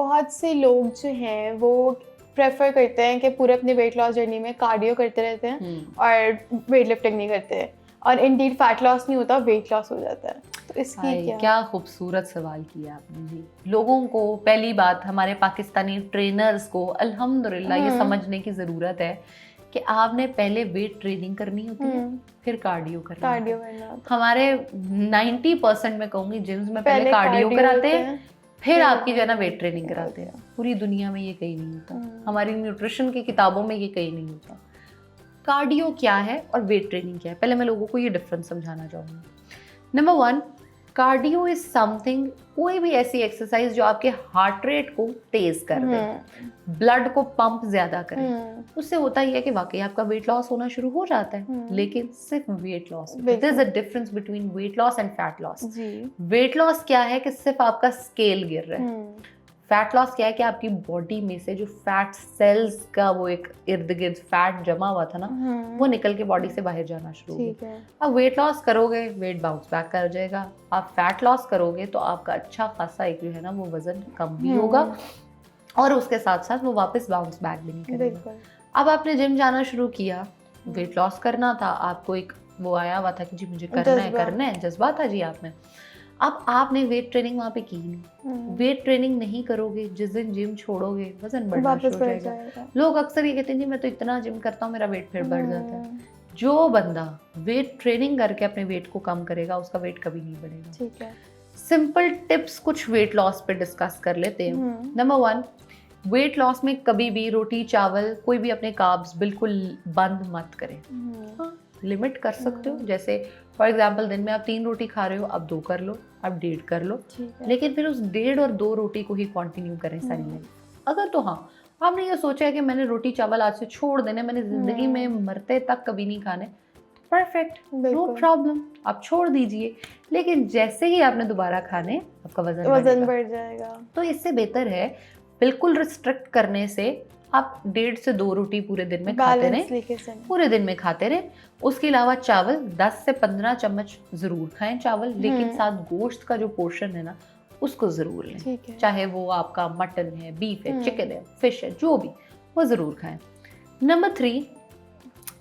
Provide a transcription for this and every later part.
बहुत से लोग जो हैं वो प्रेफर करते हैं कि पूरे अपने वेट लॉस जर्नी में कार्डियो करते रहते हैं और वेट लिफ्टिंग नहीं करते, और इंडीड फैट लॉस नहीं होता, वेट लॉस हो जाता है। तो इसकी क्या खूबसूरत सवाल किया आपने जी। लोगों को पहली बात, हमारे पाकिस्तानी ट्रेनर्स को अल्हम्दुलिल्लाह ये समझने की ज़रूरत है कि आपने पहले वेट ट्रेनिंग करनी होती है, फिर कार्डियो करना है। हमारे 90% में कहूँगी जिम्स में पहले कार्डियो कराते हैं, फिर आपकी जो है ना वेट ट्रेनिंग कराते हैं। पूरी दुनिया में ये कहीं नहीं होता, हमारी न्यूट्रिशन की किताबों में ये कहीं नहीं होता। कार्डियो क्या है और वेट ट्रेनिंग क्या है, पहले मैं लोगों को ये डिफरेंस समझाना चाहूँगी। नंबर 1, कार्डियो इज समथिंग, कोई भी ऐसी एक्सरसाइज जो आपके हार्ट रेट को तेज कर दे, ब्लड को पंप ज्यादा करे। उससे होता ही है कि वाकई आपका वेट लॉस होना शुरू हो जाता है, लेकिन सिर्फ weight loss. There is a difference between weight loss and fat loss. Weight loss क्या है कि सिर्फ आपका स्केल गिर रहा है। फैट लॉस क्या है कि आपकी बॉडी में से जो फैट सेल्स का वो एक इर्द गिर्द फैट जमा हुआ था ना, वो निकल के बॉडी से बाहर जाना शुरू हो गया। अब वेट लॉस करोगे, वेट बाउंस बैक कर जाएगा। आप फैट लॉस करोगे तो आपका अच्छा खासा एक जो है ना वो वजन कम भी होगा, और उसके साथ साथ वो वापस बाउंस बैक भी नहीं करेगा। अब आपने जिम जाना शुरू किया, वेट लॉस करना था, आपको एक वो आया हुआ था कि जी मुझे करना है, जज्बा था जी आप में। अब आपने वेट ट्रेनिंग वहाँ पे की नहीं, वेट ट्रेनिंग नहीं करोगे, जिस दिन जिम छोड़ोगे वजन बढ़ना शुरू हो जाएगा। लोग अक्सर ये कहते हैं जी मैं तो इतना जिम करता हूँ, मेरा वेट फिर बढ़ जाता है। जो बंदा वेट ट्रेनिंग करके अपने वेट को कम करेगा, उसका वेट कभी नहीं बढ़ेगा। ठीक है, सिंपल टिप्स कुछ वेट लॉस पे डिस्कस कर लेते हैं। नंबर 1, वेट लॉस में कभी भी रोटी चावल कोई भी अपने कार्ब्स बिल्कुल बंद मत करें। लिमिट कर सकते हो, जैसे फॉर एग्जाम्पल दिन में आप 3 रोटी खा रहे हो, अब 2 कर लो, अब 1.5 कर लो, लेकिन फिर उस 1.5 और 2 रोटी को ही कंटिन्यू करें सारी लाइफ। अगर तो हाँ आपने ये सोचा है कि मैंने रोटी चावल आज से छोड़ देने, मैंने जिंदगी में मरते तक कभी नहीं खाने, परफेक्ट, नो प्रॉब्लम, आप छोड़ दीजिए। लेकिन जैसे ही आपने दोबारा खाने, आपका वजन बढ़ जाएगा। तो इससे बेहतर है बिल्कुल रिस्ट्रिक्ट करने से आप 1.5 से 2 रोटी पूरे दिन में खाते रहें, पूरे दिन में खाते रहें। उसके अलावा चावल 10 से 15 चम्मच जरूर खाएं चावल, लेकिन साथ गोश्त का जो पोर्शन है ना उसको जरूर लें, चाहे वो आपका मटन है, बीफ है, चिकन है, फिश है, जो भी, वो जरूर खाएं। नंबर 3,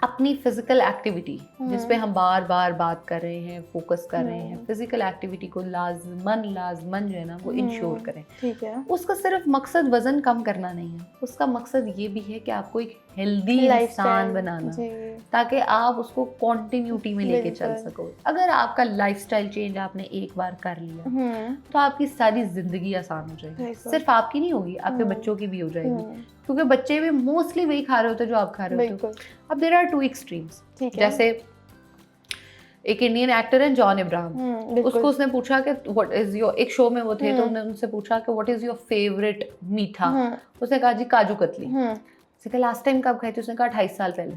अपनी फिजिकल एक्टिविटी, जिस पे हम बार बार बात कर रहे हैं, फोकस कर रहे हैं, फिजिकल एक्टिविटी को लाजमन जो है ना वो इंश्योर करें। ठीक है, उसका सिर्फ मकसद वजन कम करना नहीं है, उसका मकसद ये भी है कि आपको एक हेल्दी इंसान बनाना, ताकि आप उसको कॉन्टिन्यूटी में लेके चल सको। अगर आपका लाइफस्टाइल चेंज आपने एक बार कर लिया तो आपकी सारी जिंदगी आसान हो जाएगी। सिर्फ आपकी नहीं होगी, आपके बच्चों की भी हो जाएगी, क्योंकि बच्चे भी मोस्टली वही खा रहे होते जो आप खा रहे होते हो। अब देयर आर 2 एक्सट्रीम्स, जैसे एक इंडियन एक्टर है जॉन अब्राहम, उसको उसने पूछा कि व्हाट इज योर, एक शो में वो थे तो उन्होंने उनसे पूछा कि व्हाट इज योर फेवरेट मीठा, उसने कहा जी काजू कतली। उसने कहा लास्ट टाइम कब खाई थी, उसने कहा 28 साल पहले।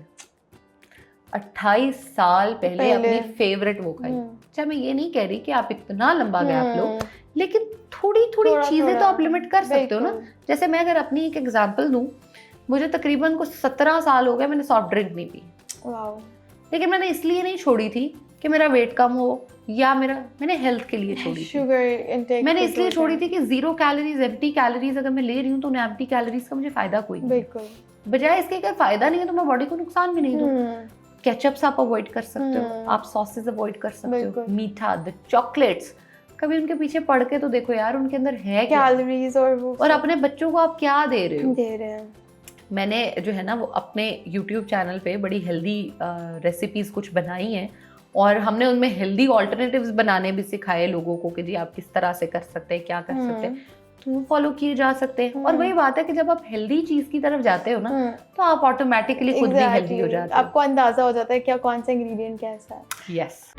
28 साल पहले अपनी फेवरेट वो खाई। अच्छा, मैं ये नहीं कह रही कि आप इतना लंबा गैप लो, लेकिन थोड़ी चीजें तो आप लिमिट कर सकते हो ना। जैसे मैं अगर अपनी एक एग्जांपल दूं, मुझे तकरीबन कुछ 17 साल हो गए मैंने सॉफ्ट ड्रिंक नहीं पी, लेकिन मैंने इसलिए नहीं छोड़ी थी कि मेरा वेट कम हो या मैंने हेल्थ के लिए छोड़ी थी। मैंने इसलिए छोड़ी थी कि 0 कैलोरीज, एम्प्टी कैलोरीज अगर मैं ले रही हूँ तो उन एम्प्टी कैलोरीज का मुझे फायदा कोई नहीं, बजाय इसके अगर फायदा नहीं है तो मैं बॉडी को नुकसान भी नहीं दूँ। केचप्स आप अवॉइड कर सकते हो, आप सॉसेस अवॉइड कर सकते हो, मीठा, द चॉकलेट्स, कभी उनके पीछे पढ़ के तो देखो यार उनके अंदर है क्या कैलोरीज, और अपने बच्चों को आप क्या दे रहे हो। मैंने जो है ना वो अपने YouTube चैनल पे बड़ी हेल्दी रेसिपीज कुछ बनाई हैं, और हमने उनमें हेल्दी ऑल्टरनेटिव्स बनाने भी सिखाए लोगों को कि जी आप किस तरह से कर सकते हैं, क्या कर सकते हैं, तो वो फॉलो किए जा सकते हैं। और वही बात है कि जब आप हेल्दी चीज की तरफ जाते हो ना तो आप ऑटोमेटिकली खुद भी हेल्दी हो जाते हो, आपको अंदाजा हो जाता है क्या कौन सा इंग्रेडिएंट कैसा है। यस।